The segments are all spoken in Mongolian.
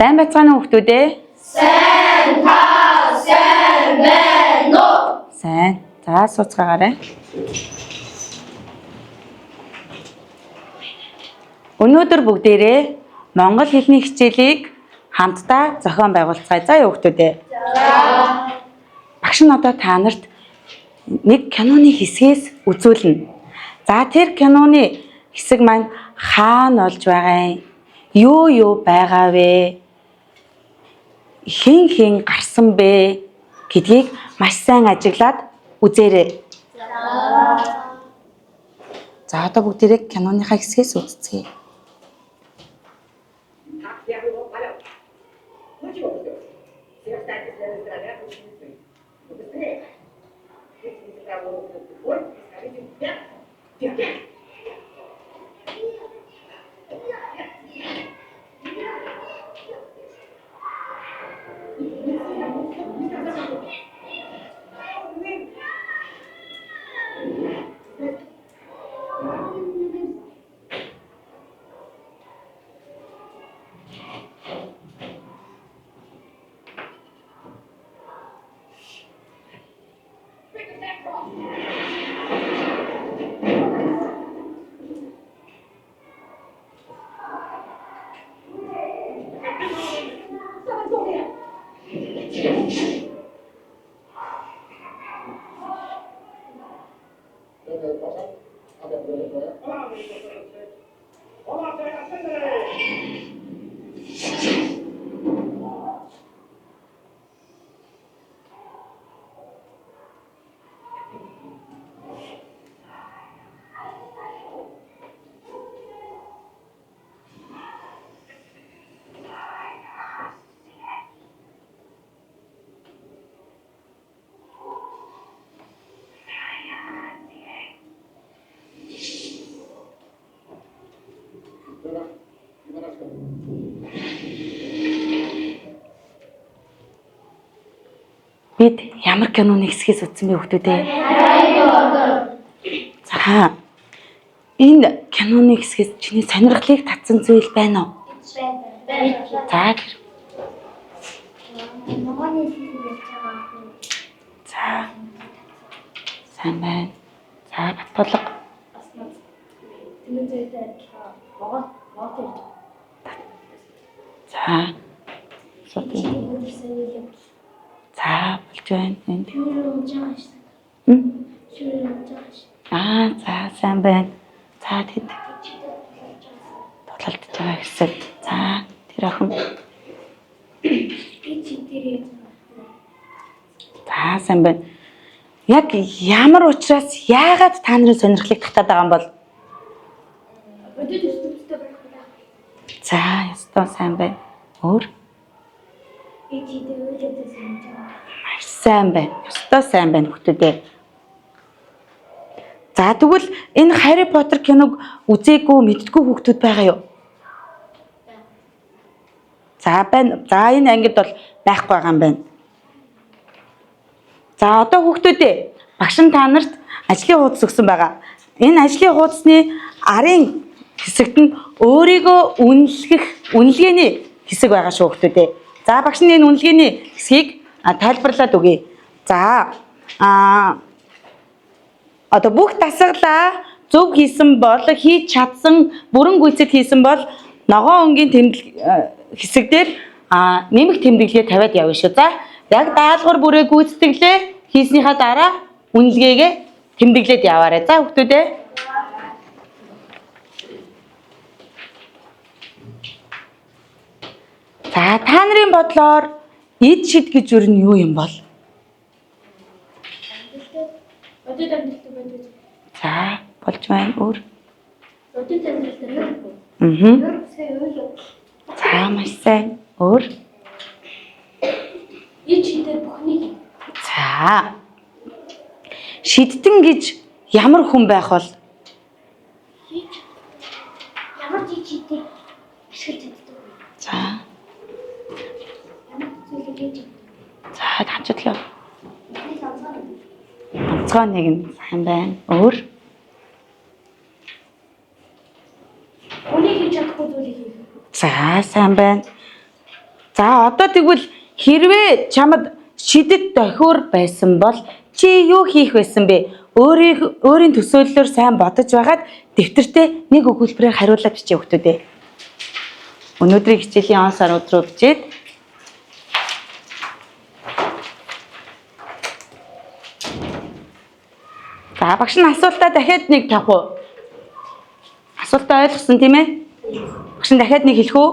Сайн байцгаана уу хүүхдүүд ээ? Сайн та сайн байна уу? Сайн. За сууцгаагаарай. Өнөөдөр бүгдээрээ монгол хэлний хичээлийг хамтдаа зохион байгуулцгаая. За хүүхдүүд ээ. За. Багш нь одоо та нарт нэг киноны хэсгээс үзүүлнэ. За тэр киноны хэсэг маань хаана болж байгаа юм? Юу байгаа вэ? Хэн гарсан бэ гэдгийг маш сайн ажиглаад үзээрэй. За одоо бүгдээрээ киноныхаа хэсгээс үзцгээе. Бид ямар киноны хэсгээс үзсэн бэ хүүхдүүд ээ? За энэ киноны хэсгээс чиний сонирхлыг татсан зүйл байна уу? За тэр. За. Сайн байна. За батгалга. За. За болж байна. За сайн байна. За тэд тоглолтож байгаа хэсэг. За тэр охин. За сайн байна. Яг ямар учраас яагаад та нарын сонирхлыг татаад байгаа юм бол? За ястаа сайн байна. Өөр? Маш сайн байна. Ястаа сайн байна хүүхдүүдээ. За тэгвэл энэ Harry Potter киног үзээгүй мэддэггүй хүүхдүүд байгаа юу? За байна. За энэ ангид бол байхгүй байгаа юм байна. За одоо хүүхдүүдээ багш нь та нарт ажлын хуудас өгсөн байгаа. Энэ ажлын хуудасны арын хэсэгт нь өөрийгөө үнэлгээний хэсэг байгаа шүү хүүхдүүдээ. За багш нь энэ үнэлгээний хэсгийг тайлбарлаад өгье. За одоо бүх дасгалаа зөв хийсэн бол хийж чадсан бүрэн гүйцэд хийсэн бол ногоон өнгийн хэсэг дээр нэмэх тэмдэглэгээ тавиад явна шүү. За яг даалгавар бүрээ гүйцэтгэлээ хийснийхаа дараа үнэлгээгээ тэмдэглээд яваарай. За хүүхдүүдээ. За та нарын бодлоор эд шид гэж юу нь юу юм бол? За болж байна өөр. За маш сайн. Өөр. За. Шидтэн гэж ямар хүн байх бол? Ямар чичтэй ашиглаж чаддаг. За. За танчдлаа. Онцгой нэг нь сайн байна. Өөр. Үнийг хийж чадахгүй зүйлийг хийх. За сайн байна. За одоо тэгвэл хэрвээ чамд шидэт дохиур байсан бол чи юу хийх байсан бэ? Өөрийн төсөөллөөр сайн бодож байгаад дэвтэртээ нэг өгүүлбэрээр хариулаад бичээ хүүхдүүдээ. Өнөөдрийн хичээлийн он сар өдрөө бичээд за багш нь асуултаа дахиад нэг тавих уу? Асуултаа ойлгосон тийм ээ? Багш нь дахиад нэг хэлэх үү?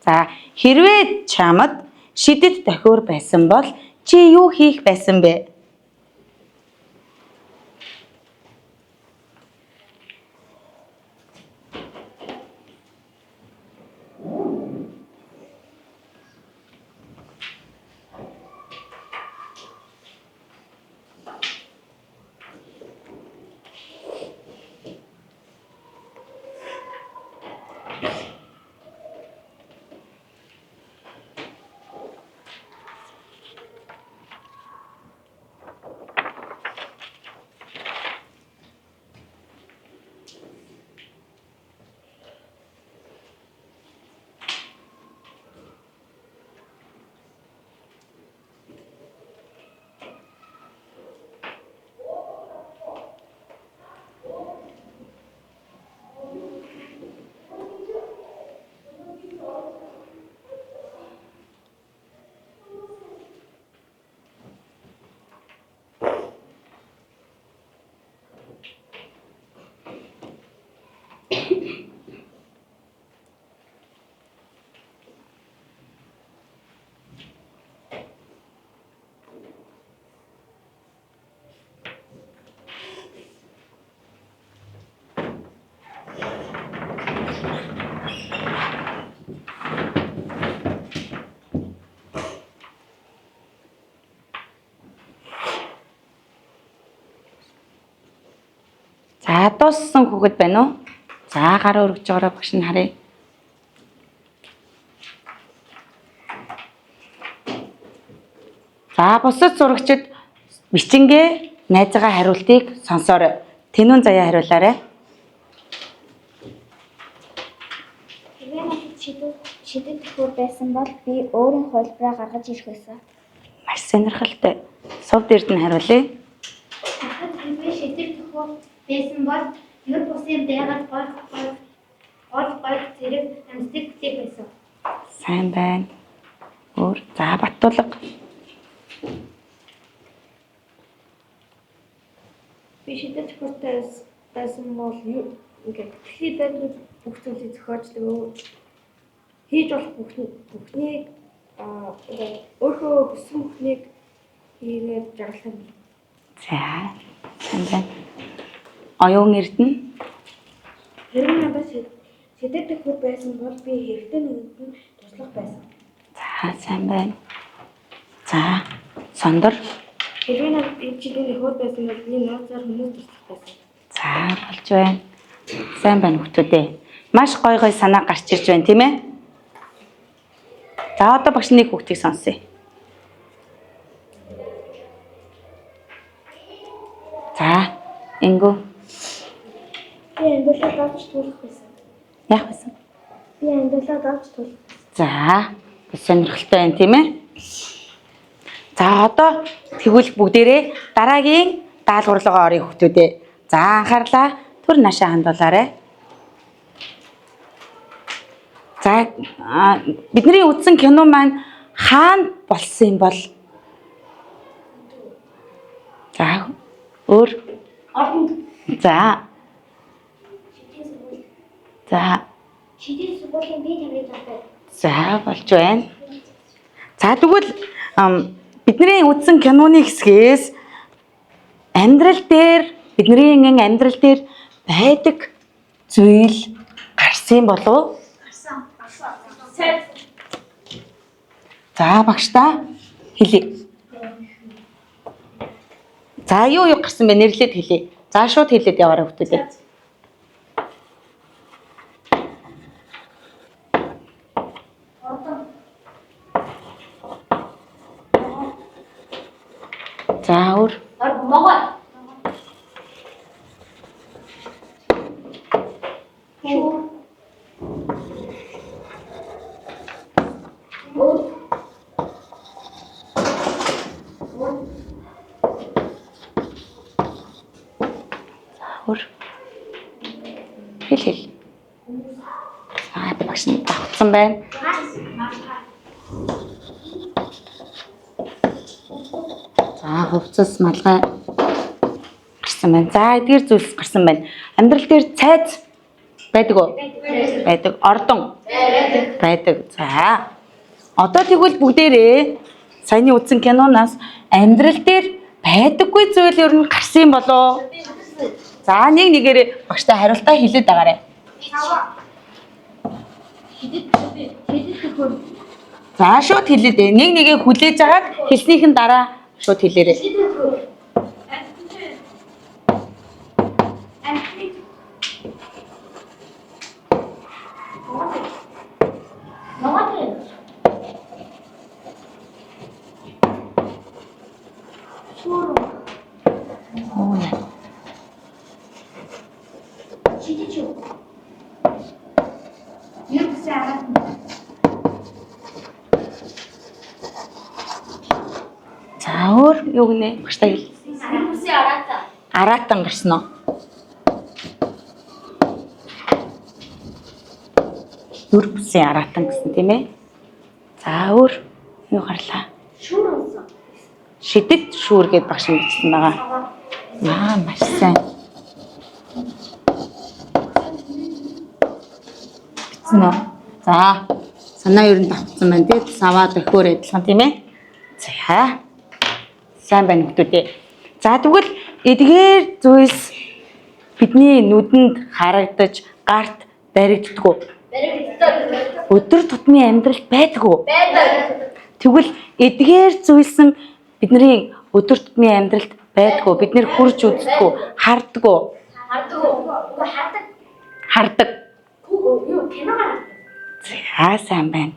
За хэрвээ чамд шидэт дохиур байсан бол чи юу хийх байсан бэ? За дууссан хүүхэд байна уу? За гараа өргөж байгаараа багш нь харъя. За бусад зурагчид бичингээ найзаагаа хариултыг сонсоорой. Тэнүүн заяа хариулаарай. Хэрвээ надад шидэт төхөр байсан бол би өөрийн хувилбараа гаргаж ирэх байсан. Маш сонирхолтой. Сув дээрд нь хариулъя. Надад хэрвээ шидэт төхөр байсан бол нэр бусын байгаад гол зэрэг амьсдаг бүтээх байсан. Сайн байна. Өөр за Баттулга. Би шидэт төхөртэй байсан бол ингээд дэлхийд байдаг бүх зүйлийг зохиождаг. Хийж болох бүхнийг ингээд өөрөө хүссэн бүхнийг хийгээд жаргалах юм. За сайн байна. Оюун эрдэнэ. Хэрвээ надад шидэт төхөр байсан бол би хэрэгтэй нэгэнд нь туслах байсан. За сайн байна. За Сондор. Хэрвээ надад энэ жилийн төхөр байсан бол би нууцаар хүмүүс туслах байсан. За болж байна. Сайн байна хүүхдүүдээ. Маш гой санаа гарч ирж байна тийм ээ? За одоо багш нэг хүүхдийг сонсъё. За Ингүү. Би андуулаад авч туулах байсан. Яах вэ? Би андуулаад авч туулах. За сонирхолтой байна тийм ээ? За одоо тэгвэл бүгдээрээ дараагийн даалгаварлага орё хүүхдүүдээ. За анхаарлаа түр наашаа хандуулаарай. За бидний үзсэн кино маань хаана болсон юм бол? За өөр. За. За. Шидэт сургуулийн бие тамирын талбай. За болж байна. За тэгвэл бидний үзсэн киноны хэсгээс бидний амьдрал дээр байдаг зүйл гарсан болов? Гарсан. За багштай хэлье. За юу гарсан бэ? Нэрлээд хэлье. За шууд хэлээд яваарай хүүхдүүдээ. За өөр. Могой. хөр. Хэл. Багш нь давцсан байна. За хувцас малгай гарсан байна. За эдгээр зүйлс гарсан байна. Амьдрал дээр цайз байдаг уу? Байдаг. Ордон байдаг. За. Одоо тэгвэл бүгдээрээ саяны үзсэн киноноос амьдрал дээр байдаггүй зүйл ер нь гарсан юм болоо. За нэг нэгээрээ багштай хариултаа хэлээд байгаарай. За шууд хэлээд ээ. Нэг нэгээ хүлээж агаад хэлснийхэн дараа шууд хэлээрэй. За өөр юу гинэ? Багштай хэл. Аратан гарсан уу? Нүр бүсийн аратан гэсэн тийм ээ. За өөр юу гарлаа? Шидэд шүүр гэдээ багш мэдсэн байгаа. Маш сайн. Битсэн үү? За санаа ер нь давтсан байна тийм саваа дөхөр адилхан тийм ээ. За сайн байна хүмүүдээ. За тэгвэл эдгээр зүйлс бидний нүдэнд харагдаж гарт баригддаггүй. Өдөр тутмын амьдрал байдаг уу? Байдаг. Тэгвэл эдгээр зүйлс нь бидний өдөр тутмын амьдралд байдгүй. Бид нэр хурж үздэггүй, хардггүй. Хардаг. Юу киногаар. За сайн байна.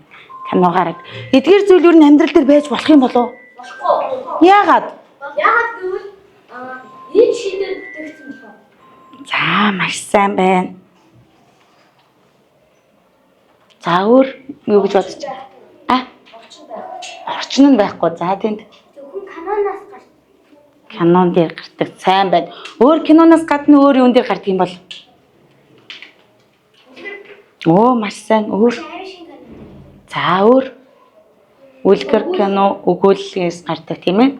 Киногаар. Эдгээр зүйл юу н амьдрал дээр байж болох юм болов уу? Болохгүй. Яагаад? Яагаад гэвэл энэ шийдэл бүтэгдсэн байна. За маш сайн байна. За өөр юу гэж бодож байна? Орчин нь байхгүй. За тэнд. Зөвхөн канонаас гарч. Кинон дээр гардаг. Сайн байна. Өөр киноноос гадна өөр юун дээр гардаг юм бол? Оо маш сайн. Өөр. За өөр. Үлгэр кино өгүүлэлээс гардаг тийм ээ.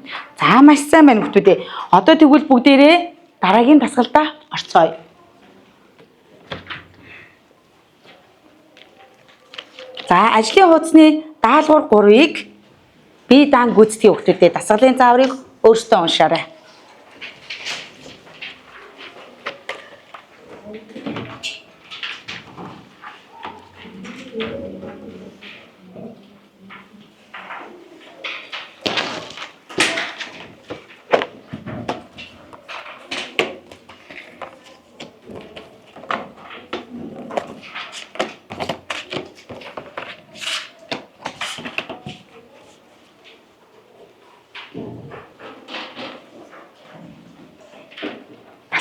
За маш сайн байна хүмүүдээ. Одоо тэгвэл бүгдээрээ дараагийн дасгалдаа орцгоё. За ажлын хуудасны даалгавар 3-ыг бие даан гүйцэтгэх хүмүүдээ дасгалын зааврыг өөрсдөө уншаарай.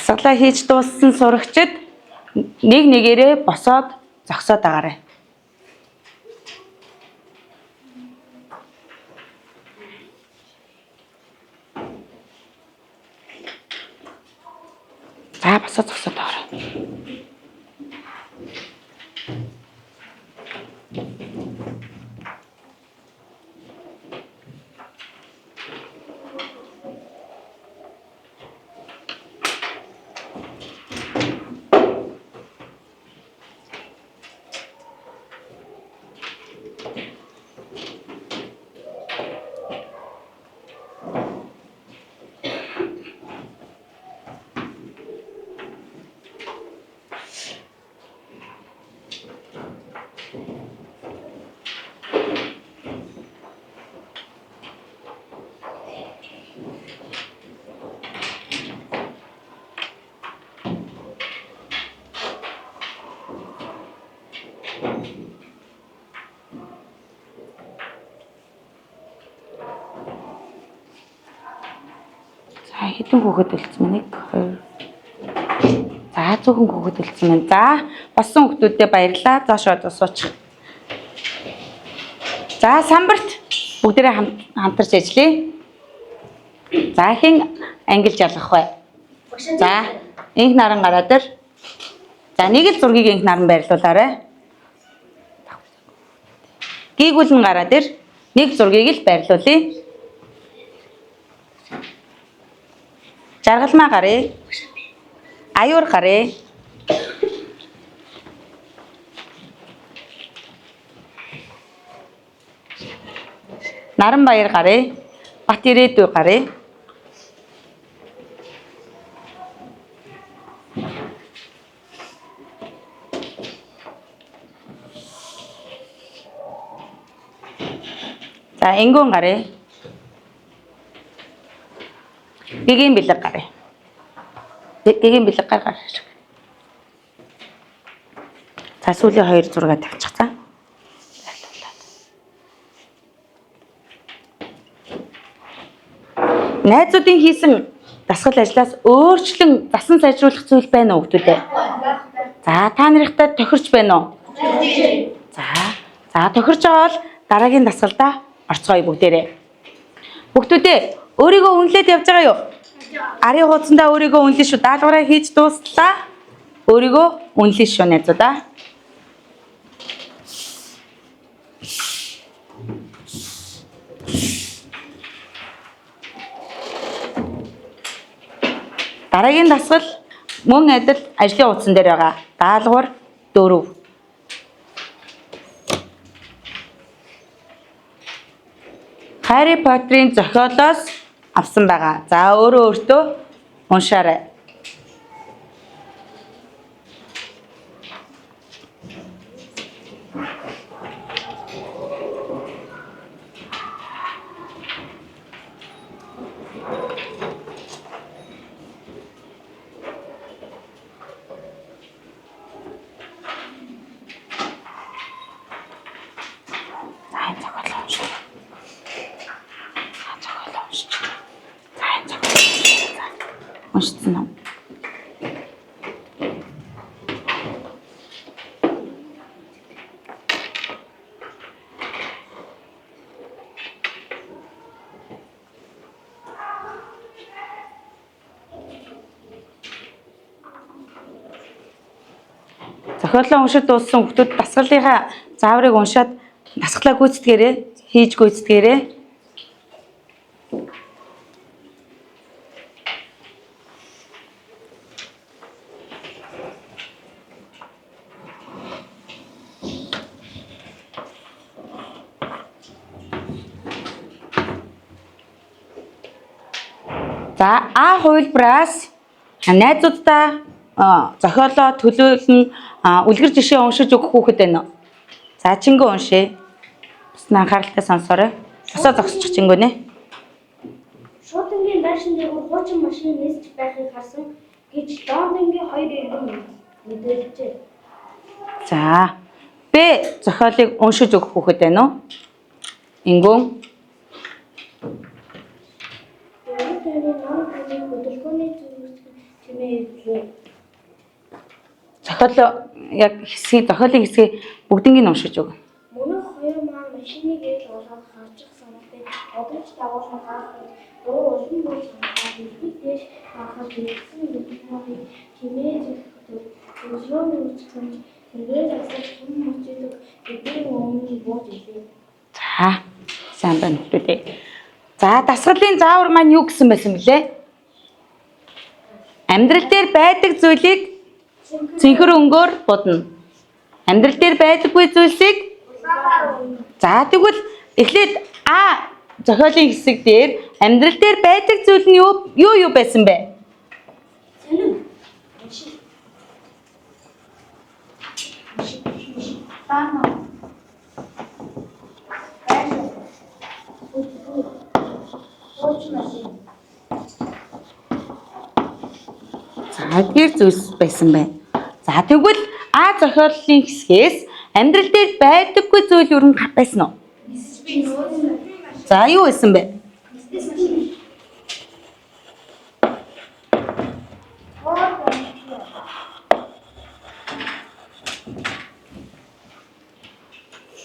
Дасгалаа хийж дууссан сурагчид нэг нэгээрээ босоод зогсоод байгаарай. За босоод зогсоод байгаарай. Хэдэн хүүхэд үлдсэн мэ? 1 2. За зөвхөн хүүхэд үлдсэн мэн. За болсон хүүхдүүдэд баярлалаа. Зоошоо суучих. За самбарт бүгдээрээ хамтарч ажиллая. За хэн ангилж ялгах вэ? За, инх наран гараа дээр. За, нэг л зургийг инх наран байрлуулаарай. Гийгүүлэн гараа дээр нэг зургийг л байрлуулъя. Жаргалмаа гарыг. Аюур гарыг. Наранбаяр гарыг. Бат ирээдүй гарыг. За, энгүүн гарыг. Гэгийн бэлэг гарыг. Гэгийн бэлэг гаргаж. За, сүүлийн 2 зураг тавьчих цаа. Найзуудын хийсэн дасгал ажлаас өөрчлөн засан сайжруулах зүйл байна уу хүмүүстээ? За, та нартай тохирч байна уу? За, тохирч байгаа бол дараагийн дасгалдаа орцгоё бүгдээрээ. Хүмүүстээ өөрийгөө үнэлээд явж байгаа юу? Арын хуудсандаа өөрийгөө үнэлэн шүү. Даалгавраа хийж дууслаа. Өөрийгөө үнэлэн шүү найзуудаа. Дараагийн дасгал мөн адил ажлын хуудсан дээр байгаа. Даалгавар 4. Harry Potter-ийн зохиолоос авсан байгаа. За, өөртөө уншаарай. Уншсан уу? Зохиолоо уншиж дууссан хүмүүс дасгалынхаа зааврыг уншаад дасгалаа гүйцэтгээрэй, хийж гүйцэтгээрэй. За, А хувилбараас найзуудаа зохиолоо төлөөлн үлгэр жишээ уншиж өгөх хүүхэд байна уу? За, чингөө уншъя. Бас анхааралтай сонсоорой. Босоо зогсчих чингөө нэ. Шуудангийн байшин дээр хуучин машин нисэж байхыг харсан гэж Лондонгийн 2 иргэн мэдээлжээ. За, Б зохиолыг уншиж өгөх хүүхэд байна уу? Ингүүн. Зохиол яг зохиолын хэсгийг бүгднийг уншиж өг. Мөнх хоёр маань машиныг eel болгоод харчих санаатай одооч дагуулсан гахад дуу улам бүр санаа хэлбэг дэш хахад ирсэн бүхнийг химээ зөвлөмж үзсэн тэгээд асууж хүм мөчөд бидний өмнө бууж илээ. За, сайн байна хүмүүстээ. За, дасгалын заавар маань юу гэсэн байсан бэлээ? Амьдрал дээр байдаг зүйлийг цэнхэр өнгөөр будна. Амьдрал дээр байдаггүй зүйлсийг за, тэгвэл эхлээд А зохиолын хэсэг дээр амьдрал дээр байдаг зүйл нь юу байсан бэ? Сонин. Баано. За, тэр зүйлс байсан байна. За, тэгвэл А зохиолын хэсгээс амьдрал дээр байдаггүй зүйл юу байсан уу? За, юу байсан бэ?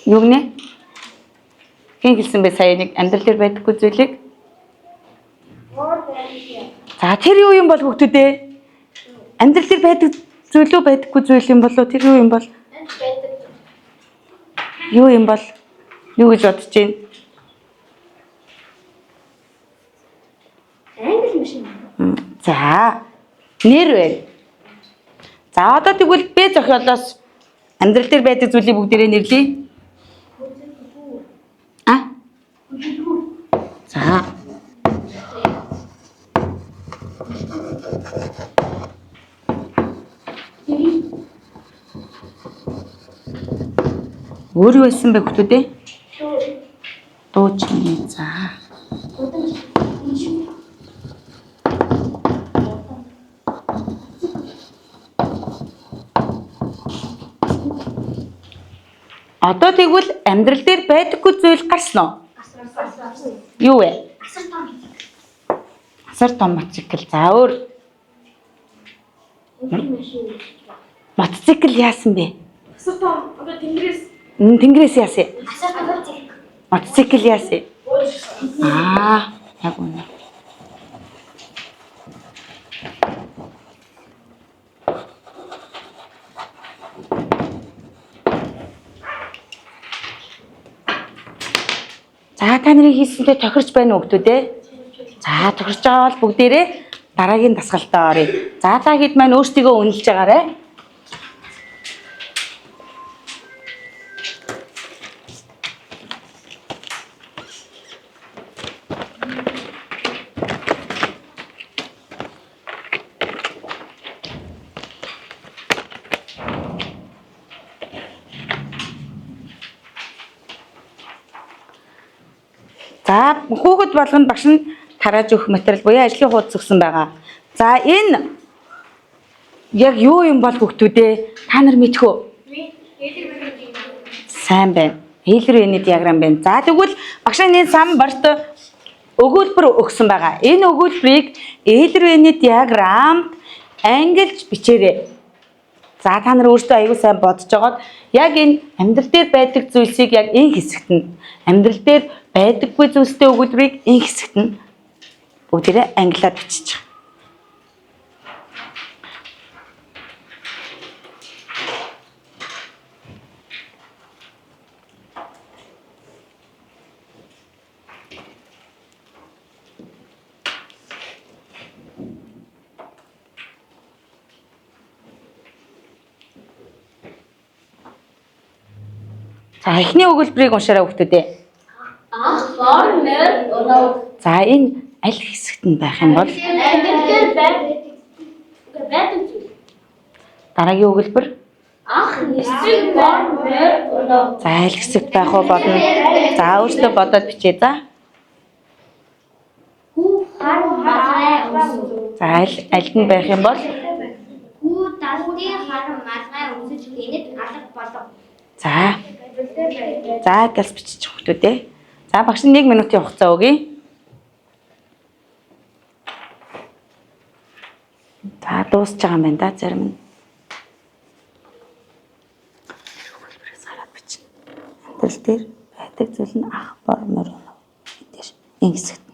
Юу гэнэ? Хэн хэлсэн бэ сая нэг амьдрал дээр байдаггүй зүйлийг? За, тэр юу юм бол хүүхдүүдээ? Амьдрал дээр байдаг зүйл үү байдаггүй зүйл юм болов тэр юу юм бол? Юу юм бол? Юу гэж бодож байна? Англи машин. За. Нэр байна. За одоо тэгвэл Б зохиолоос амьдрал дээр байдаг зүйлийг бүгдээрээ нэрлэе. За. Өөр юу байсан бэ хүүхдүүдээ? Дууч юм. За. Одоо тэгвэл амьдрал дээр байдаггүй зүйл гарсан уу? Юу вэ? Асар том мотоцикл. За өөр мотоцикл яасан бэ? Асар том одоо тэнгэрээс Тэнгэрээс яасан? Мотоцикл яасан? Яг үнэ. За та нарын хийсэнтэй тохирч байна уу хүүхдүүдээ? За тохирч байгаа бол бүгдээрээ дараагийн дасгалтаа оръё. За та хэд маань өөрсдийгөө үнэлж байгаарай. За хүүхэд болгонд багш нь тарааж өгөх материал буюу ажлын хуудас өгсөн байгаа. За энэ яг юу юм бол хүүхдүүдээ та нар мэдэх үү? Сайн байна. Эйлэр-вэний диаграм байна. За тэгвэл багш энэ сан барт өгүүлбэр өгсөн байгаа. Энэ өгүүлбэрийг эйлэр-вэний диаграмд ангилж бичээрэй. За та нар өөрсдөө аягүй сайн бодож байгаад яг энэ амьдрал дээр байдаг зүйлсийг яг энэ хэсэгт нь амьдрал дээр байдаггүй зүйлстэй өгүүлбэрийг энэ хэсэгт нь бүгдээрээ ангилаад бичиж байгаа. За эхний өгүүлбэрийг уншаарай хүүхдүүдээ. За энэ аль хэсэгт нь байх юм бол дараагийн өгүүлбэр за аль хэсэгт байх уу бодно. За өөртөө бодоод бичээ за. За аль нь байх юм бол Хүү далдын хар малгай өмсөж гинэт алга болов. за. За гэлс бичиж хүүхдүүдээ. За багш нь 1 минутын хугацаа өгье. За дуусч байгаа юм байна да зарим нь. Өгүүлбэрээс хараад бичнэ. Амьдрал дээр байдаг зүйл нь ах бор морь. Эдгээр энэ хэсэгт.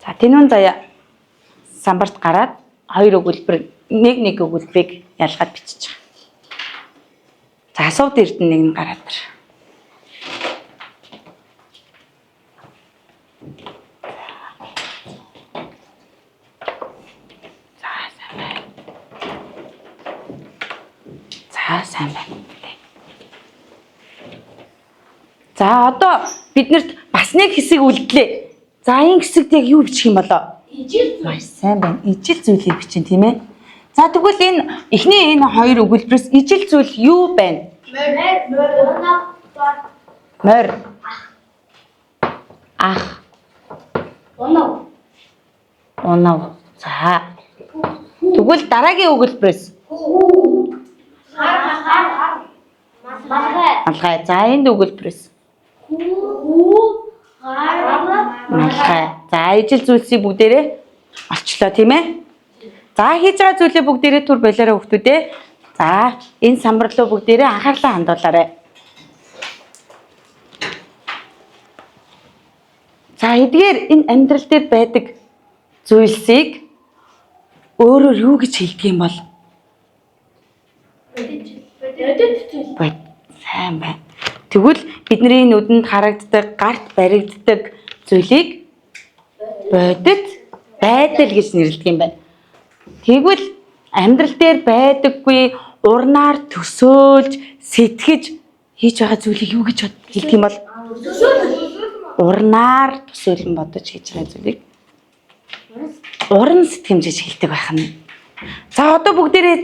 За тэнүүн заяа самбарт гараад 2 өгүүлбэр нэг өгүүлбэрийг ялгаад бичиж байгаа. За асууд эрдэнэ нэг нь гараад ир. За сайн байна. За одоо биднэрт бас нэг хэсэг үлдлээ. За энэ хэсэгт яг юу бичих юм болоо? Ижил зүйл. Сайн байна. Ижил зүйлийг бичин тийм ээ. За тэгвэл энэ эхний энэ 2 өгүүлбэрээс ижил зүйл юу байна? Морь. Ах. Оноо. За. Тэгвэл дараагийн өгүүлбэрээс малгай. За энд өгүүлбэрээс малгай. За ижил зүйлсийг бүгдээрээ олчлоо тийм ээ. За хийж байгаа зүйлээ бүгдээрээ түр болоорой хүүхдүүдээ. За, энэ самбар руу бүгдээрээ анхаарлаа хандуулаарай. За, эдгээр энэ амьдрал дээр байдаг зүйлсийг өөрөөр юу гэж хэлдэг юм бол? Бод. Сайн байна. Тэгвэл бидний нүдэнд харагддаг, гарт баригддаг зүйлийг бодит байдал гэж нэрлэдэг юм байна. Тэгвэл амьдрал дээр байдаггүй урнаар төсөөлж, сэтгэж хийж байгаа зүйлийг юу гэж хэлдэг юм бол? Урнаар төсөөлөн бодож хийж байгаа зүйлийг уран сэтгэмж гэж хэлдэг байх нь. За одоо бүгдээрээ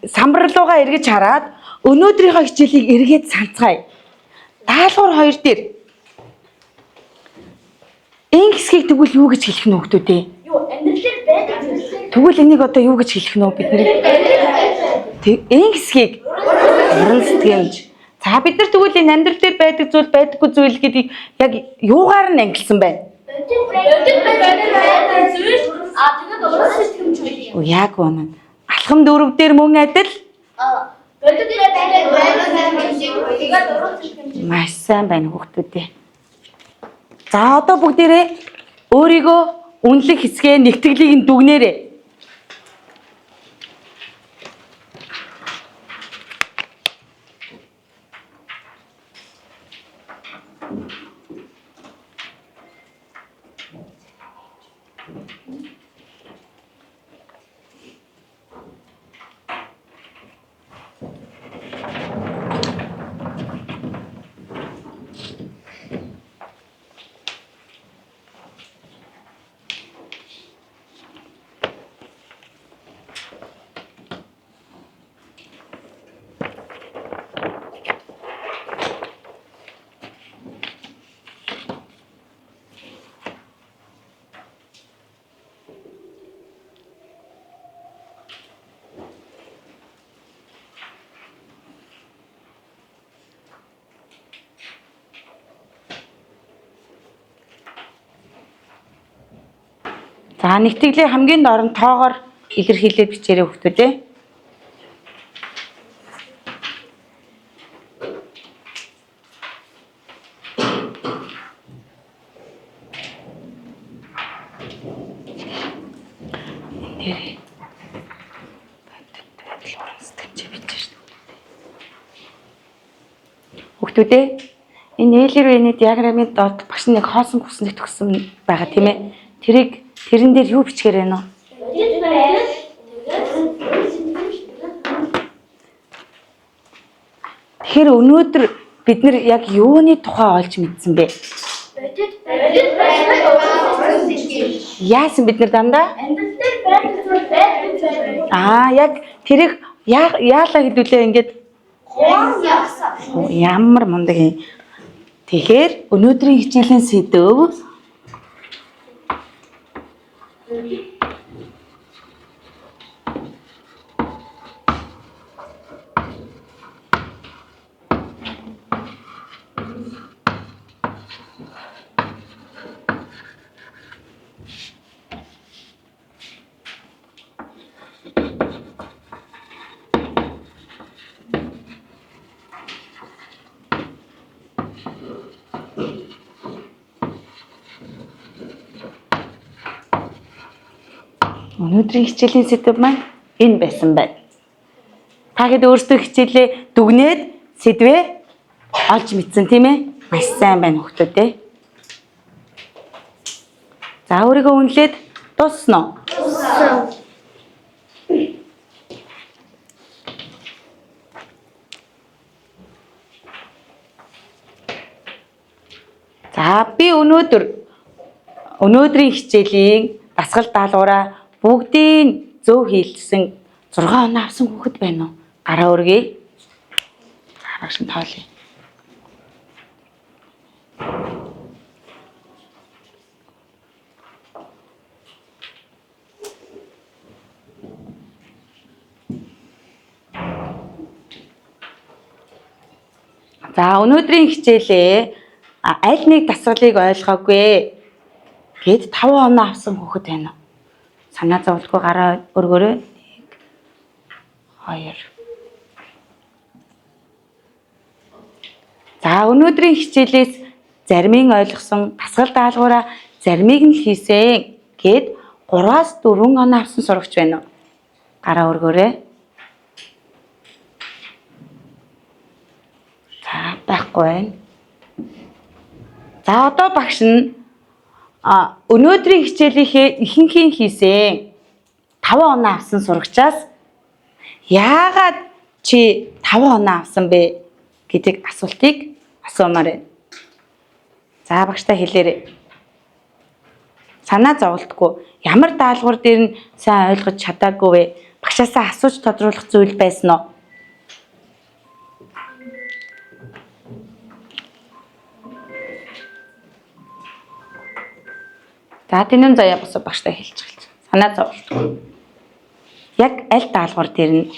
самбар руугаа эргэж хараад өнөөдрийнхөө хичээлийг эргээд санацгаая. Даалгавар 2 дээр энэ хэсгийг тэгвэл юу гэж хэлэх нь хөөдөө? Юу амьдрал дээр байдаг зүйл. Тэгвэл энийг одоо юу гэж хэлэх нь бид нэр? Энэ хэсгийг уран сэтгэмж. За бид нар тэгвэл энэ амьдрал дээр байдаг зүйл байдаггүй зүйл гэдгийг яг юугаар нь ангилсан байна? Тэгээд уран сэтгэмж үү? Яг үнэн. Алхам 4 дээр мөн адил. Маш сайн байна хүүхдүүдээ. За одоо бүгдээрээ өөрийгөө үнэлэх хэсгээ нэгтгэлийг нь дүгнээрэй. За нэгтгэлээ хамгийн доор нь тоогоор илэрхийлээд бичээрэй хүүхдүүдээ. Хүүхдүүдээ энэ нээлэр диаграмын доод багш нэг хоосон хүснэг төгсөн байгаа тийм ээ. Тэрэн дээр юу бичгээр байна вэ? Тэгэхээр өнөөдөр бид нар яг юуны тухай олж мэдсэн бэ? Яасан бид нар дандаа? Яг тэрийг яалаа хэдүүлээ ингээд ямар мундаг юм. Тэгэхээр өнөөдрийн хичээлийн сэдэв өнөөдрийн хичээлийн сэдэв маань энэ байсан байна. Та хэд өөрсдөө хичээлээ дүгнээд сэдвээ олж мэдсэн тийм ээ? Маш сайн байна хүүхдүүдээ. За өөрийгөө үнэлээд дуусна уу? Дууссан. За би өнөөдрийн хичээлийн дасгал даалгавраа бүгдийг зөв хийлсэн 6 оноо авсан хүүхэд байна уу? Гараа өргөе. Харагш нь тоолъё. За өнөөдрийн хичээлээ аль нэг дасгалыг ойлгоогүй гэд 5 оноо авсан хүүхэд байна уу? Санаа зовлохгүй гараа өргөөрэй. 1 2 За өнөөдрийн хичээлээс заримыг ойлгосон дасгал даалгавраа заримыг нь хийсэн гэд 3-4 оноо авсан сурагч байна уу? Гараа өргөөрэй. За байхгүй байна. За одоо багш нь өнөөдрийн хичээлийнхээ ихэнхийн хийсэн 5 оноо авсан сурагчаас яагаад чи 5 оноо авсан бэ гэдэг асуултыг асуумаар байна. За багштай хэлээрэй. Санаа зовлтгүй ямар даалгавар дээр нь сайн ойлгож чадаагүй вэ? Багшаасаа асууж тодруулах зүйл байсан уу? За тэнэн заяа босоо багштай хэлж гэлж. Санаа зовлтгүй. Яг аль даалгавар дээр нь?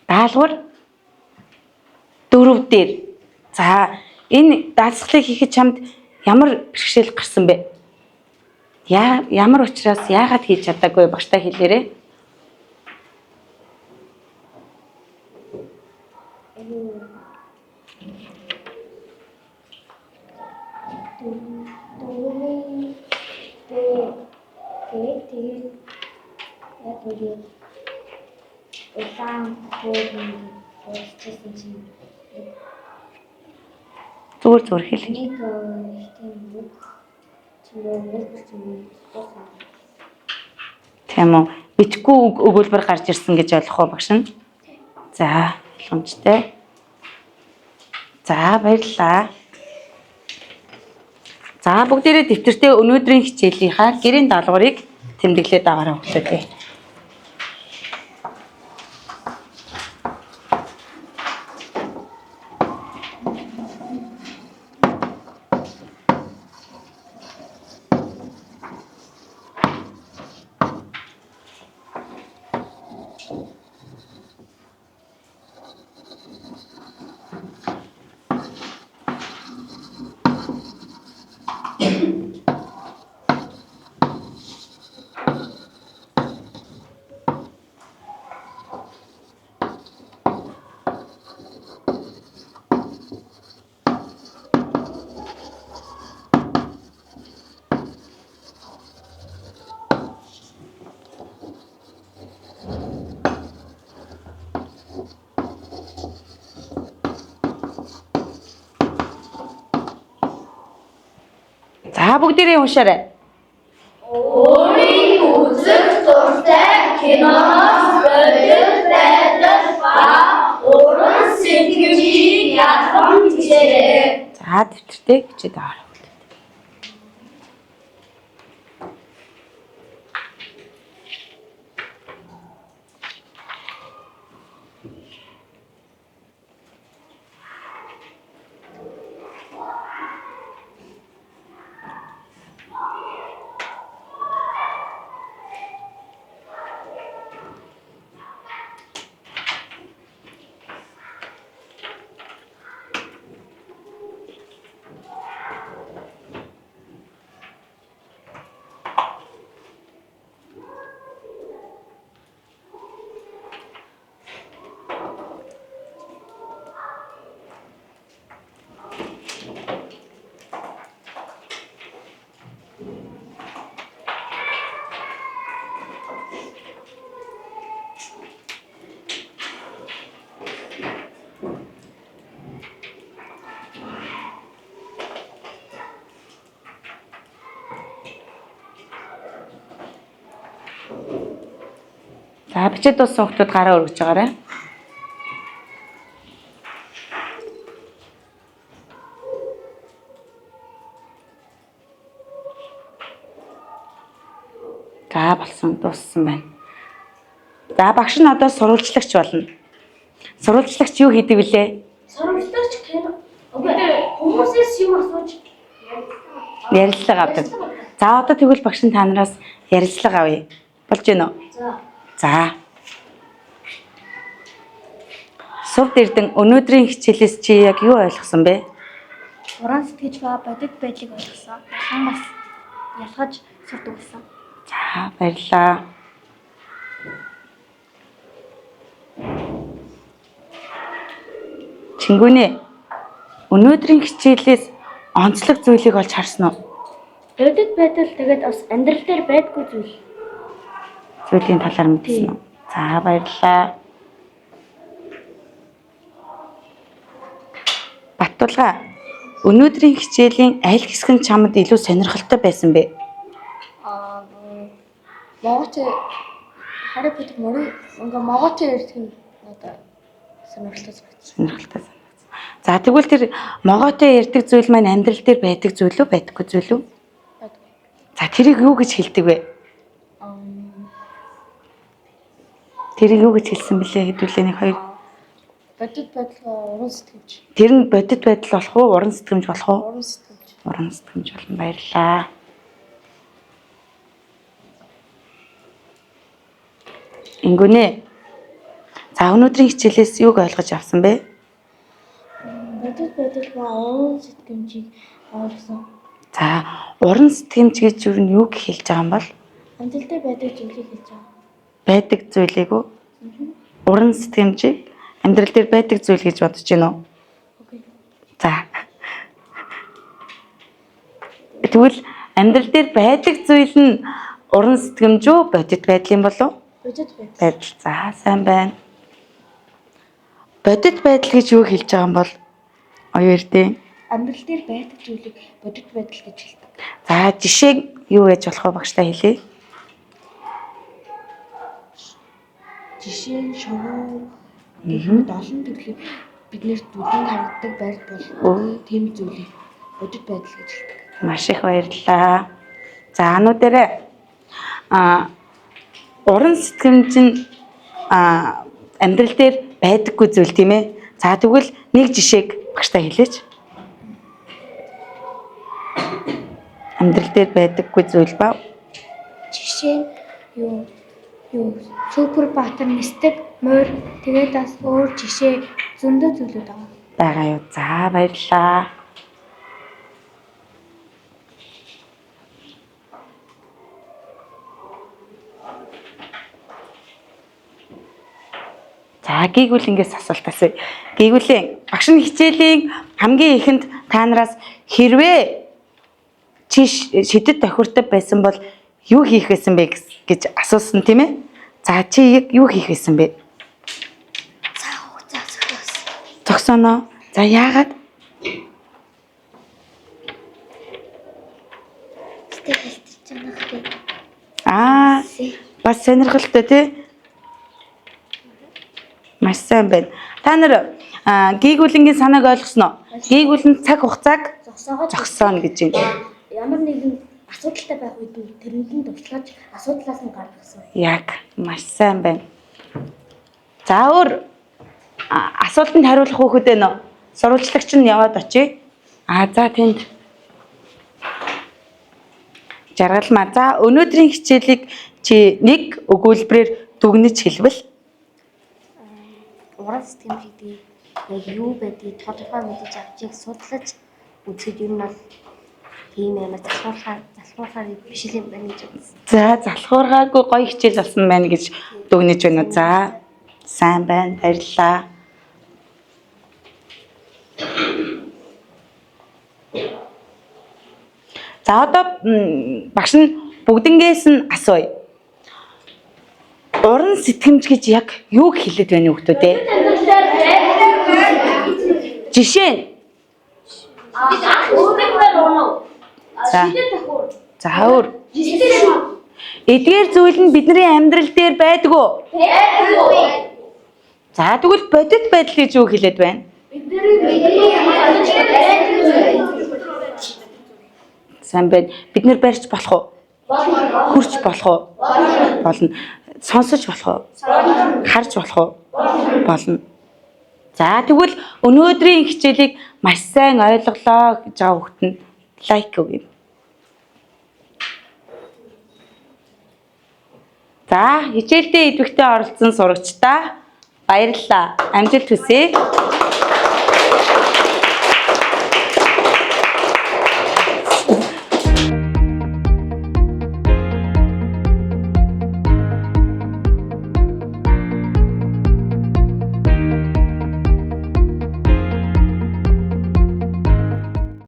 Даалгавар 4 дээр. За энэ даалгаврыг хийхэд чамд ямар бэрхшээл гарсан бэ? Ямар учраас яагаад хийж чадаагүй багштай хэлээрэй. Зүгээр хэлээ. Тийм үү. Бичгүй өгүүлбэр гарч ирсэн гэж ойлгох уу багш нь? За, ойлгомжтой. За, баярлалаа. За, бүгдээрээ дэвтэртээ өнөөдрийн хичээлийнхаа гэрийн даалгаврыг тэмдэглээд аваарай хүүхдүүдээ. За бүгдээрээ уншаарай. Өөрийн үзэх дуртай киноноос бодит байдал ба уран сэтгэмжийг ялган хичээрэй. За дэвтэртээ хичээд аваарай. За бичээд дууссан хүмүүс гараа өргөж байгаарай. За болсон дууссан байна. За багш нь одоо сурвалжлагч болно. Сурвалжлагч юу хийдэг вүлээ? Сурвалжлагч кино. Хүмүүсээс юм асууж Ярилцлага авдаг. За одоо тэгвэл багш нь та нараас ярилцлага авъя. Болж гэнэ үү? За. Сув Эрдэнэ өнөөдрийн хичээлээс чи яг юу ойлгосон бэ? Уран сэтгэж ба бодит байдлыг ойлгосон. Ялхан бас ялгаж сурдаг болсон. За баярлалаа. Чи Чингүнээ. Өнөөдрийн хичээлээс онцлог зүйлийг олж харсан уу? Бодит байдал тэгээд бас амьдрал дээр байдгүй зүйл. Зүйлийн талаар мэдсэн үү? За баярлалаа. Баттулга. Өнөөдрийн хичээлийн аль хэсэг нь чамд илүү сонирхолтой байсан бэ? Могоч Harry Potter могоч ярих нь одоо сонирхолтой санагдсан. Сонирхолтой санагдсан. За тэгвэл тэр могоотой ярьдаг зүйл маань амьдрал дээр байдаг зүйл үү, байдаггүй зүйл үү? За тэрийг юу гэж хэлдэг вэ? Тэрийг юу гэж хэлсэн бэлээ хэдүүлээ нэг хоёр. Бодит байдал уран сэтгэмж. Тэр нь бодит байдал болох уу, уран сэтгэмж болох уу? Уран сэтгэмж. Уран сэтгэмж болно. Баярлалаа. Ингүнээ. За өнөөдрийн хичээлээс юуг ойлгож авсан бэ? Бодит байдал ба уран сэтгэмжийг ойлгосон. За уран сэтгэмж гэж юу нь юу хэлж байгаа юм бол? Амьдрал дээр байдаг зүйлийг хэлж байгаа. Байдаг зүйлийг үү? Уран сэтгэмжийг амьдрал дээр байдаг зүйл гэж бодож байна уу? Окей. За. Тэгвэл амьдрал дээр байдаг зүйл нь уран сэтгэмж үү, бодит байдал юм болов уу? Бодит байдал. Байдал. За, сайн байна. Бодит байдал гэж юу хэлж байгаа юм бол? Оюу эрдээ. Амьдрал дээр байдаг зүйлийг бодит байдал гэж хэлдэг. За, жишээ юу гэж болох вэ багшлаа хэлье. Жишээ нь шогоо тэгээд олон төрлийн биднэрт дүлэн харагддаг байдал бол тийм зүйлийг бодит байдал гэж хэлдэг. Маш их баярлалаа. За, ануудаараа уран сэтгэмж нь амьдрал дээр байдаггүй зүйл тийм ээ. За, тэгвэл нэг жишээг багштай хэлээч. Амьдрал дээр байдаггүй зүйл ба Жишээ нь супер баатар мистик морь тэгээд бас өөр жишээ зөндөө зүйлүүд байгаа. байгаа юу. За, баярлалаа. За, гийгүүл ингээс асуулт асууя. Гийгүүлээ багш нь хичээлийн хамгийн ихэнд та нараас хэрвээ чи шидэт тохиуртай байсан бол юу хийх байсан бэ гэж асуусан тийм ээ? За, чи юу хийх байсан бэ? Зогсоно. За, яагаад? Бас сонирхолтой тий? Маш сайн байна. Та нар гийгүүлэнгийн санааг ойлгосноо? Гийгүүл нь цаг хугацааг зогсооно гэж байна. Ямар нэгэн асуудалтай байх үед тэрнээ тусгаж асуудлаас нь гаргасан. Яг маш сайн байна. За өөр асуултанд хариулах хүүхэд байна уу? Сурвалжлагч нь яваад очие. За тэнд. Жаргалмаа. За өнөөдрийн хичээлийг чи нэг өгүүлбэрээр дүгнэж хэлбэл Уран сэтгэмжийн яг юу байдгийг тодорхой мэдэж авчиг судлаж үзэхэд ер нь бол тийм юм залхуурахаар биш юм байна гэж үзсэн. за залхуургаагүй гоё хичээл болсон байна гэж дүгнэж байна уу? За сайн байна. Баярлалаа. За одоо багш нь бүгднгээс нь асууя. Уран сэтгэмж гэж яг юу хэлээд байна вэ хүүхдүүд ээ? Жишээ нь За өөр. Эдгээр зүйл нь бидний амьдрал дээр байдаг уу? Байдаг. За тэгвэл бодит байдал гэж юу хэлээд байна? Сайн байна. Бид нэр барьж болох уу? Хүрч болох уу? Болно. Сонсож болох уу? Харж болох уу? Болно. За тэгвэл өнөөдрийн хичээлийг маш сайн ойлголоо гэж байгаа хүүхдэнд лайк өгье. За хичээлдээ идэвхтэй оролцсон сурагчдаа баярлалаа. Амжилт хүсье.